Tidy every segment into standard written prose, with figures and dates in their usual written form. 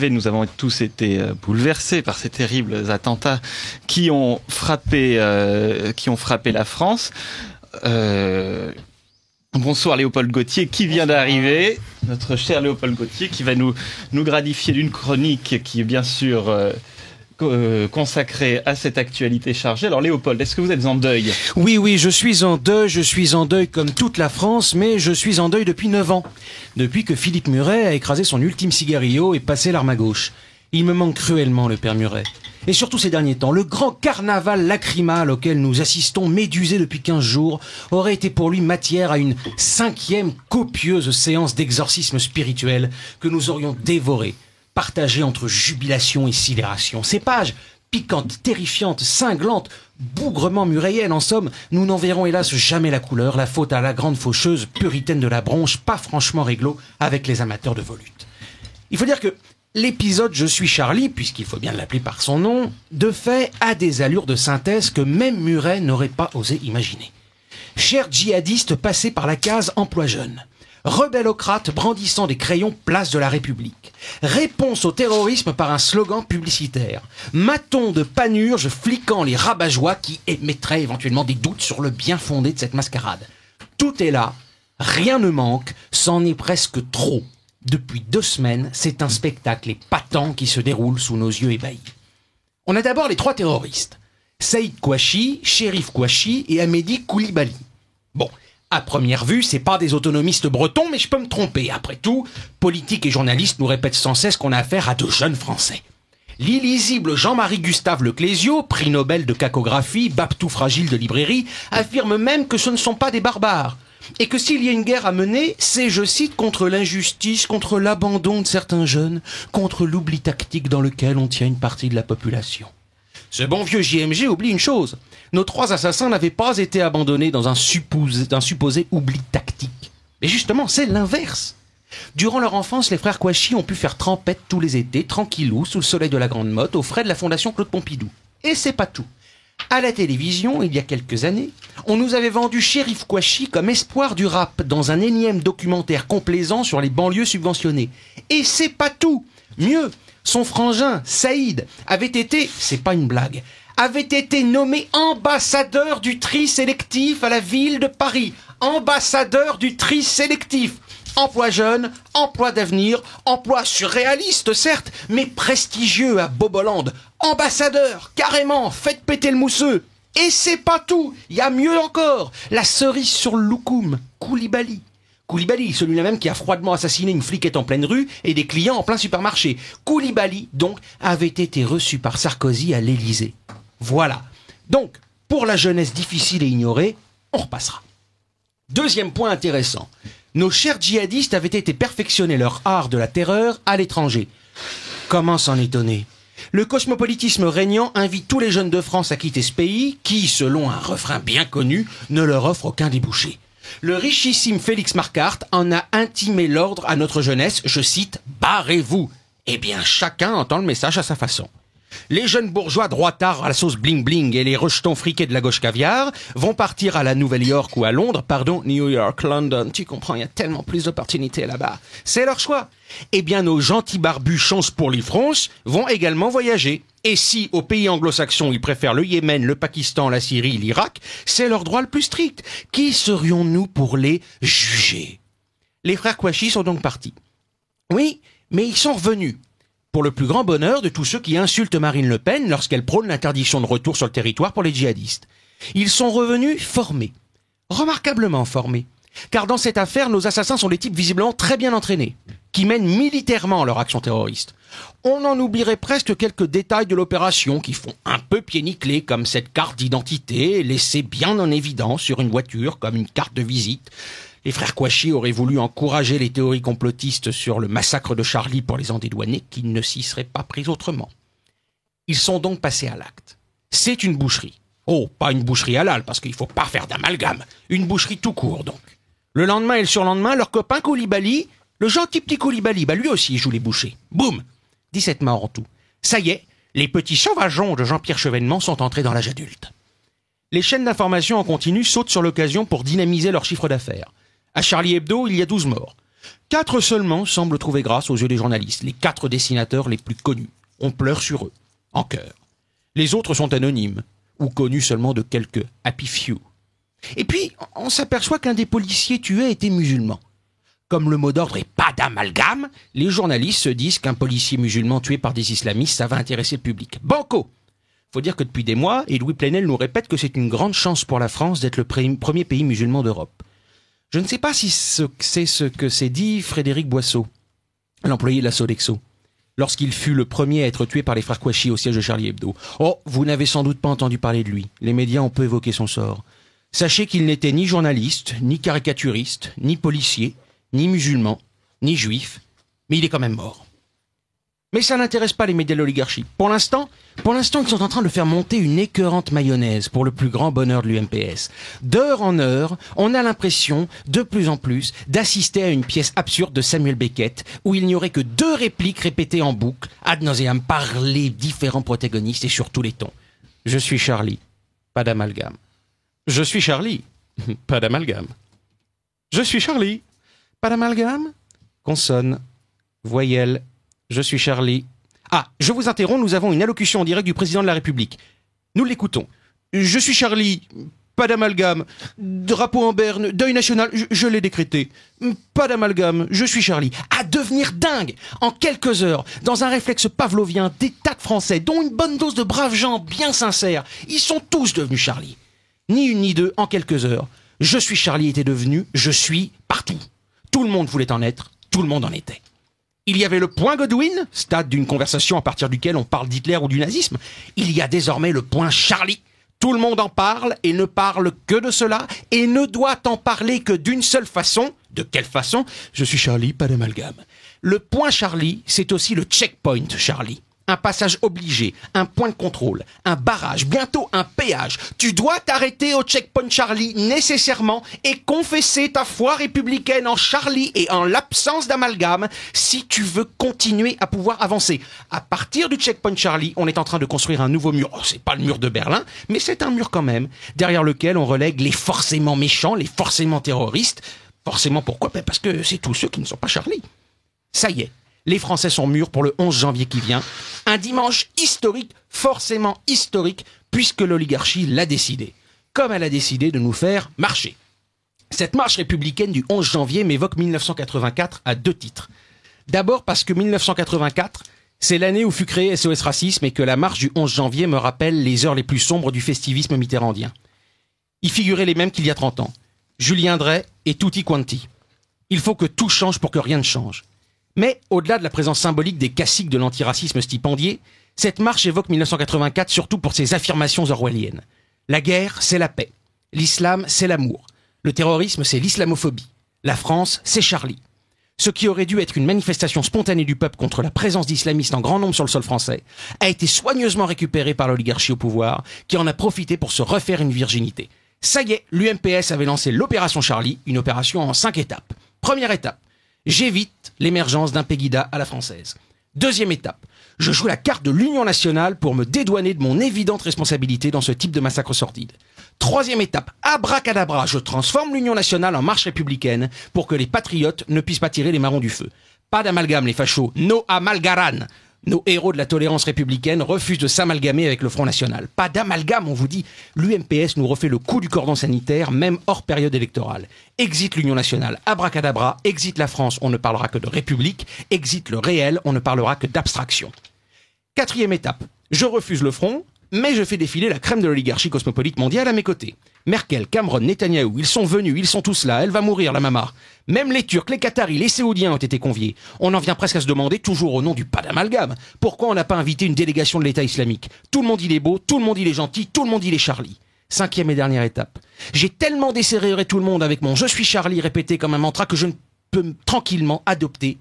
Nous avons tous été bouleversés par ces terribles attentats qui ont frappé la France. Bonsoir Léopold Gauthier, qui vient d'arriver, notre cher Léopold Gauthier, qui va nous gratifier d'une chronique qui est bien sûr consacrée à cette actualité chargée. Alors Léopold, est-ce que vous êtes en deuil ? Oui, je suis en deuil comme toute la France, mais je suis en deuil depuis 9 ans. Depuis que Philippe Muret a écrasé son ultime cigarillo et passé l'arme à gauche. Il me manque cruellement, le père Muret. Et surtout ces derniers temps, le grand carnaval lacrymal auquel nous assistons, médusé depuis 15 jours, aurait été pour lui matière à une 5e copieuse séance d'exorcisme spirituel que nous aurions dévorée, partagée entre jubilation et sidération. Ces pages, piquantes, terrifiantes, cinglantes, bougrement muréiennes, en somme, nous n'en verrons hélas jamais la couleur, la faute à la grande faucheuse puritaine de la bronche, pas franchement réglo avec les amateurs de volutes. Il faut dire que l'épisode Je suis Charlie, puisqu'il faut bien l'appeler par son nom, de fait a des allures de synthèse que même Muret n'aurait pas osé imaginer. Cher djihadiste passé par la case emploi jeune, rebellocrate brandissant des crayons place de la République, réponse au terrorisme par un slogan publicitaire, maton de panurge fliquant les rabat-joie qui émettraient éventuellement des doutes sur le bien fondé de cette mascarade. Tout est là, rien ne manque, c'en est presque trop. Depuis 2 semaines, c'est un spectacle épatant qui se déroule sous nos yeux ébahis. On a d'abord les 3 terroristes. Saïd Kouachi, Chérif Kouachi et Amédi Koulibaly. Bon, à première vue, c'est pas des autonomistes bretons, mais je peux me tromper. Après tout, politiques et journalistes nous répètent sans cesse qu'on a affaire à 2 jeunes Français. L'illisible Jean-Marie Gustave Leclésio, prix Nobel de cacographie, baptou fragile de librairie, affirme même que ce ne sont pas des barbares. Et que s'il y a une guerre à mener, c'est, je cite, contre l'injustice, contre l'abandon de certains jeunes, contre l'oubli tactique dans lequel on tient une partie de la population. Ce bon vieux JMG oublie une chose. Nos 3 assassins n'avaient pas été abandonnés dans un supposé oubli tactique. Mais justement, c'est l'inverse. Durant leur enfance, les frères Kouachi ont pu faire trempette tous les étés, tranquillou, sous le soleil de la Grande Motte, aux frais de la Fondation Claude Pompidou. Et c'est pas tout. À la télévision, il y a quelques années, on nous avait vendu Chérif Kouachi comme espoir du rap dans un énième documentaire complaisant sur les banlieues subventionnées. Et c'est pas tout. Mieux, son frangin, Saïd, avait été, c'est pas une blague, avait été nommé ambassadeur du tri sélectif à la ville de Paris. Ambassadeur du tri sélectif. Emploi jeune, emploi d'avenir, emploi surréaliste certes, mais prestigieux à Boboland. Ambassadeur, carrément, faites péter le mousseux. Et c'est pas tout, il y a mieux encore, la cerise sur le loukoum, Koulibaly. Koulibaly, celui-là même qui a froidement assassiné une fliquette en pleine rue et des clients en plein supermarché. Koulibaly, donc, avait été reçu par Sarkozy à l'Élysée. Voilà. Donc, pour la jeunesse difficile et ignorée, on repassera. Deuxième point intéressant. Nos chers djihadistes avaient été perfectionner leur art de la terreur à l'étranger. Comment s'en étonner ? Le cosmopolitisme régnant invite tous les jeunes de France à quitter ce pays qui, selon un refrain bien connu, ne leur offre aucun débouché. Le richissime Félix Marquardt en a intimé l'ordre à notre jeunesse, je cite, « Barrez-vous ». Eh bien, chacun entend le message à sa façon. Les jeunes bourgeois droitards à la sauce bling-bling et les rejetons friqués de la gauche caviar vont partir à la Nouvelle-York ou à Londres, pardon, New York, London, tu comprends, il y a tellement plus d'opportunités là-bas. C'est leur choix. Eh bien, nos gentils barbus chance pour les France vont également voyager. Et si, aux pays anglo-saxons, ils préfèrent le Yémen, le Pakistan, la Syrie, l'Irak, c'est leur droit le plus strict. Qui serions-nous pour les juger ? Les frères Kouachi sont donc partis. Oui, mais ils sont revenus. Pour le plus grand bonheur de tous ceux qui insultent Marine Le Pen lorsqu'elle prône l'interdiction de retour sur le territoire pour les djihadistes. Ils sont revenus formés. Remarquablement formés. Car dans cette affaire, nos assassins sont des types visiblement très bien entraînés, qui mènent militairement leur action terroriste. On en oublierait presque quelques détails de l'opération qui font un peu pied nickelé, comme cette carte d'identité laissée bien en évidence sur une voiture comme une carte de visite. Les frères Kouachi auraient voulu encourager les théories complotistes sur le massacre de Charlie pour les en dédouaner, qui ne s'y seraient pas pris autrement. Ils sont donc passés à l'acte. C'est une boucherie. Oh, pas une boucherie halal, parce qu'il faut pas faire d'amalgame. Une boucherie tout court, donc. Le lendemain et le surlendemain, leur copain Koulibaly, le gentil petit Koulibaly, lui aussi il joue les bouchers. Boum ! 17 morts en tout. Ça y est, les petits sauvageons de Jean-Pierre Chevènement sont entrés dans l'âge adulte. Les chaînes d'information en continu sautent sur l'occasion pour dynamiser leur chiffre d'affaires. À Charlie Hebdo, il y a 12 morts. 4 seulement semblent trouver grâce aux yeux des journalistes, les 4 dessinateurs les plus connus. On pleure sur eux, en chœur. Les autres sont anonymes, ou connus seulement de quelques happy few. Et puis, on s'aperçoit qu'un des policiers tués était musulman. Comme le mot d'ordre est pas d'amalgame, les journalistes se disent qu'un policier musulman tué par des islamistes, ça va intéresser le public. Banco! Faut dire que depuis des mois, Louis Plenel nous répète que c'est une grande chance pour la France d'être le premier pays musulman d'Europe. Je ne sais pas si c'est ce que s'est dit Frédéric Boisseau, l'employé de la Sodexo, lorsqu'il fut le premier à être tué par les frères Kouachi au siège de Charlie Hebdo. Oh, vous n'avez sans doute pas entendu parler de lui. Les médias ont peu évoqué son sort. Sachez qu'il n'était ni journaliste, ni caricaturiste, ni policier, ni musulman, ni juif, mais il est quand même mort. Mais ça n'intéresse pas les médias de l'oligarchie. Pour l'instant, ils sont en train de faire monter une écœurante mayonnaise pour le plus grand bonheur de l'UMPS. D'heure en heure, on a l'impression, de plus en plus, d'assister à une pièce absurde de Samuel Beckett, où il n'y aurait que 2 répliques répétées en boucle, ad nauseam, par les différents protagonistes et sur tous les tons. Je suis Charlie, pas d'amalgame. Je suis Charlie, pas d'amalgame. Je suis Charlie, pas d'amalgame. Consonne, voyelle. Je suis Charlie. Ah, je vous interromps, nous avons une allocution en direct du président de la République. Nous l'écoutons. Je suis Charlie, pas d'amalgame. Drapeau en berne, deuil national, je l'ai décrété. Pas d'amalgame, je suis Charlie. À devenir dingue. En quelques heures, dans un réflexe pavlovien, des tas de Français, dont une bonne dose de braves gens bien sincères, ils sont tous devenus Charlie. Ni une ni deux, en quelques heures. Je suis Charlie était devenu je suis partout. Tout le monde voulait en être, tout le monde en était. Il y avait le point Godwin, stade d'une conversation à partir duquel on parle d'Hitler ou du nazisme. Il y a désormais le point Charlie. Tout le monde en parle et ne parle que de cela et ne doit en parler que d'une seule façon. De quelle façon? Je suis Charlie, pas d'amalgame. Le point Charlie, c'est aussi le checkpoint Charlie. Un passage obligé, un point de contrôle, un barrage, bientôt un péage. Tu dois t'arrêter au checkpoint Charlie nécessairement et confesser ta foi républicaine en Charlie et en l'absence d'amalgame si tu veux continuer à pouvoir avancer. À partir du checkpoint Charlie, on est en train de construire un nouveau mur. Oh, c'est pas le mur de Berlin, mais c'est un mur quand même, derrière lequel on relègue les forcément méchants, les forcément terroristes. Forcément pourquoi? Parce que c'est tous ceux qui ne sont pas Charlie. Ça y est. Les Français sont mûrs pour le 11 janvier qui vient. Un dimanche historique, forcément historique, puisque l'oligarchie l'a décidé. Comme elle a décidé de nous faire marcher. Cette marche républicaine du 11 janvier m'évoque 1984 à 2 titres. D'abord parce que 1984, c'est l'année où fut créé SOS Racisme et que la marche du 11 janvier me rappelle les heures les plus sombres du festivisme mitterrandien. Y figuraient les mêmes qu'il y a 30 ans. Julien Drey et tutti quanti. Il faut que tout change pour que rien ne change. Mais, au-delà de la présence symbolique des caciques de l'antiracisme stipendié, cette marche évoque 1984 surtout pour ses affirmations orwelliennes. La guerre, c'est la paix. L'islam, c'est l'amour. Le terrorisme, c'est l'islamophobie. La France, c'est Charlie. Ce qui aurait dû être une manifestation spontanée du peuple contre la présence d'islamistes en grand nombre sur le sol français, a été soigneusement récupéré par l'oligarchie au pouvoir, qui en a profité pour se refaire une virginité. Ça y est, l'UMPS avait lancé l'opération Charlie, une opération en 5 étapes. Première étape. J'évite l'émergence d'un Pegida à la française. Deuxième étape, je joue la carte de l'Union nationale pour me dédouaner de mon évidente responsabilité dans ce type de massacre sordide. Troisième étape, abracadabra, je transforme l'Union nationale en marche républicaine pour que les patriotes ne puissent pas tirer les marrons du feu. Pas d'amalgame les fachos, no amalgaran. Nos héros de la tolérance républicaine refusent de s'amalgamer avec le Front National. Pas d'amalgame, on vous dit. L'UMPS nous refait le coup du cordon sanitaire, même hors période électorale. Exit l'Union nationale, abracadabra. Exit la France, on ne parlera que de république. Exit le réel, on ne parlera que d'abstraction. Quatrième étape, je refuse le Front, mais je fais défiler la crème de l'oligarchie cosmopolite mondiale à mes côtés. Merkel, Cameron, Netanyahou, ils sont venus, ils sont tous là, elle va mourir la mama. Même les Turcs, les Qataris, les Saoudiens ont été conviés. On en vient presque à se demander, toujours au nom du pas d'amalgame, pourquoi on n'a pas invité une délégation de l'État islamique. Tout le monde il est beau, tout le monde il est gentil, tout le monde il est Charlie. Cinquième et dernière étape. J'ai tellement desserré tout le monde avec mon « je suis Charlie » répété comme un mantra que je ne peux tranquillement adopter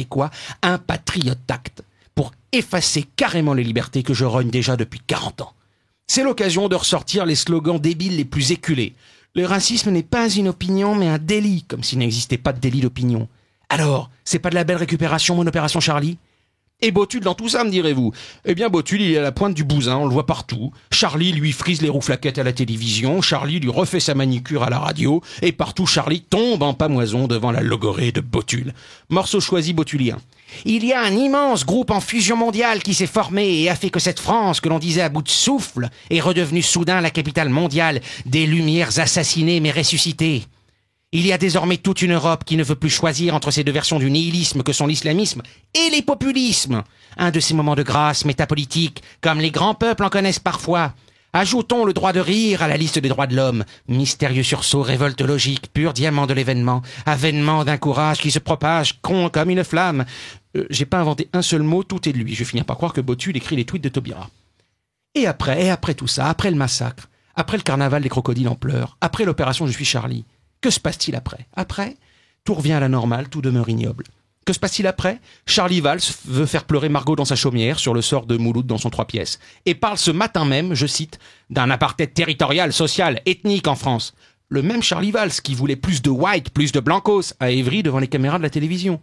quoi? Un patriote acte pour effacer carrément les libertés que je rogne déjà depuis 40 ans. C'est l'occasion de ressortir les slogans débiles les plus éculés. Le racisme n'est pas une opinion, mais un délit, comme s'il n'existait pas de délit d'opinion. Alors, c'est pas de la belle récupération, mon opération Charlie? Et Botul dans tout ça, me direz-vous? Eh bien, Botul, il est à la pointe du bousin, on le voit partout. Charlie lui frise les rouflaquettes à la télévision, Charlie lui refait sa manicure à la radio, et partout Charlie tombe en pamoison devant la logorée de Botul. Morceau choisi botulien. Il y a un immense groupe en fusion mondiale qui s'est formé et a fait que cette France, que l'on disait à bout de souffle, est redevenue soudain la capitale mondiale des Lumières assassinées mais ressuscitées. Il y a désormais toute une Europe qui ne veut plus choisir entre ces deux versions du nihilisme que sont l'islamisme et les populismes. Un de ces moments de grâce métapolitique, comme les grands peuples en connaissent parfois. Ajoutons le droit de rire à la liste des droits de l'homme. Mystérieux sursaut, révolte logique, pur diamant de l'événement, avènement d'un courage qui se propage comme une flamme. J'ai pas inventé un seul mot, tout est de lui. Je vais finir par croire que Botul écrit les tweets de Taubira. Et après tout ça, après le massacre, après le carnaval des crocodiles en pleurs, après l'opération Je suis Charlie, que se passe-t-il après? Après, tout revient à la normale, tout demeure ignoble. Que se passe-t-il après? Charlie Valls veut faire pleurer Margot dans sa chaumière sur le sort de Mouloud dans son 3 pièces. Et parle ce matin même, je cite, d'un apartheid territorial, social, ethnique en France. Le même Charlie Valls qui voulait plus de white, plus de blancos à Évry devant les caméras de la télévision.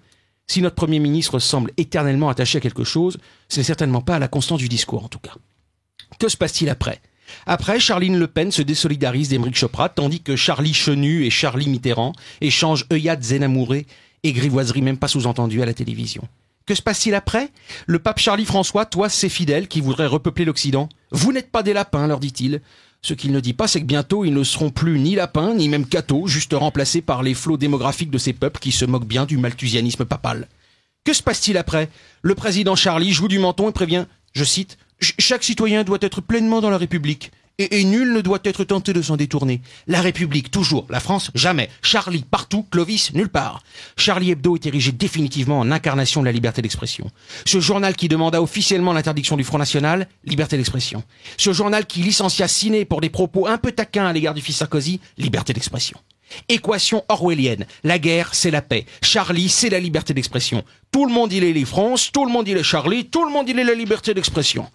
Si notre Premier ministre semble éternellement attaché à quelque chose, ce n'est certainement pas à la constance du discours en tout cas. Que se passe-t-il après? Après, Charline Le Pen se désolidarise d'Aymeric Choprat, tandis que Charlie Chenu et Charlie Mitterrand échangent œillades zénamourées et grivoiseries même pas sous-entendues à la télévision. Que se passe-t-il après? Le pape Charlie-François toise ses fidèles qui voudraient repeupler l'Occident. « Vous n'êtes pas des lapins », leur dit-il. Ce qu'il ne dit pas, c'est que bientôt, ils ne seront plus ni lapins, ni même cathos, juste remplacés par les flots démographiques de ces peuples qui se moquent bien du malthusianisme papal. Que se passe-t-il après? Le président Charlie joue du menton et prévient, je cite, « Chaque citoyen doit être pleinement dans la République. Et nul ne doit être tenté de s'en détourner. La République, toujours. La France, jamais. Charlie, partout. Clovis, nulle part. » Charlie Hebdo est érigé définitivement en incarnation de la liberté d'expression. Ce journal qui demanda officiellement l'interdiction du Front National, liberté d'expression. Ce journal qui licencia Ciné pour des propos un peu taquins à l'égard du fils Sarkozy, liberté d'expression. Équation orwellienne. La guerre, c'est la paix. Charlie, c'est la liberté d'expression. Tout le monde, il est les France. Tout le monde, il est Charlie. Tout le monde, il est la liberté d'expression.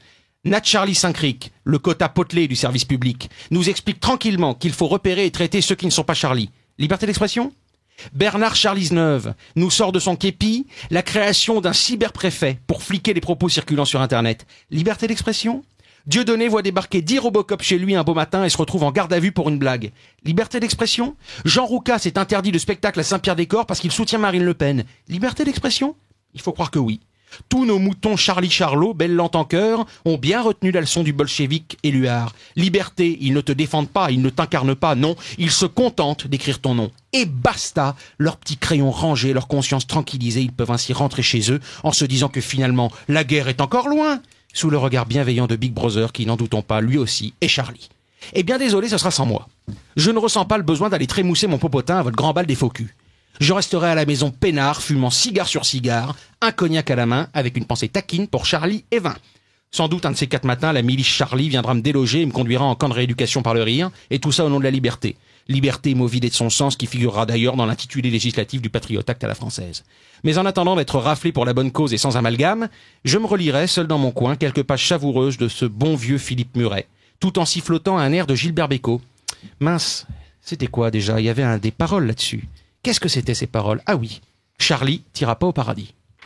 Nat Charlie Saint-Cric, le quota potelé du service public, nous explique tranquillement qu'il faut repérer et traiter ceux qui ne sont pas Charlie. Liberté d'expression? Bernard Charlies-Neuve nous sort de son képi la création d'un cyberpréfet pour fliquer les propos circulant sur Internet. Liberté d'expression? Dieudonné voit débarquer 10 Robocop chez lui un beau matin et se retrouve en garde à vue pour une blague. Liberté d'expression? Jean Roucas s'est interdit de spectacle à Saint-Pierre-des-Corps parce qu'il soutient Marine Le Pen. Liberté d'expression? Il faut croire que oui. Tous nos moutons Charlie Charlot, belle lente en cœur, ont bien retenu la leçon du bolchevique Éluard. Liberté, ils ne te défendent pas, ils ne t'incarnent pas, non, ils se contentent d'écrire ton nom. Et basta, leurs petits crayons rangés, leur conscience tranquillisée, ils peuvent ainsi rentrer chez eux en se disant que finalement, la guerre est encore loin, sous le regard bienveillant de Big Brother qui, n'en doutons pas, lui aussi, est Charlie. Eh bien désolé, ce sera sans moi. Je ne ressens pas le besoin d'aller trémousser mon popotin à votre grand bal des faux culs. Je resterai à la maison peinard, fumant cigare sur cigare, un cognac à la main, avec une pensée taquine pour Charlie et vin. Sans doute un de ces 4 matins, la milice Charlie viendra me déloger et me conduira en camp de rééducation par le rire, et tout ça au nom de la liberté. Liberté mot vidé de son sens qui figurera d'ailleurs dans l'intitulé législatif du Patriot Act à la française. Mais en attendant d'être raflé pour la bonne cause et sans amalgame, je me relirai, seul dans mon coin, quelques pages savoureuses de ce bon vieux Philippe Muret, tout en sifflotant un air de Gilbert Bécaud. Mince, c'était quoi déjà? Il y avait des paroles là-dessus. Qu'est-ce que c'était ces paroles? Ah oui, Charlie t'ira pas au paradis.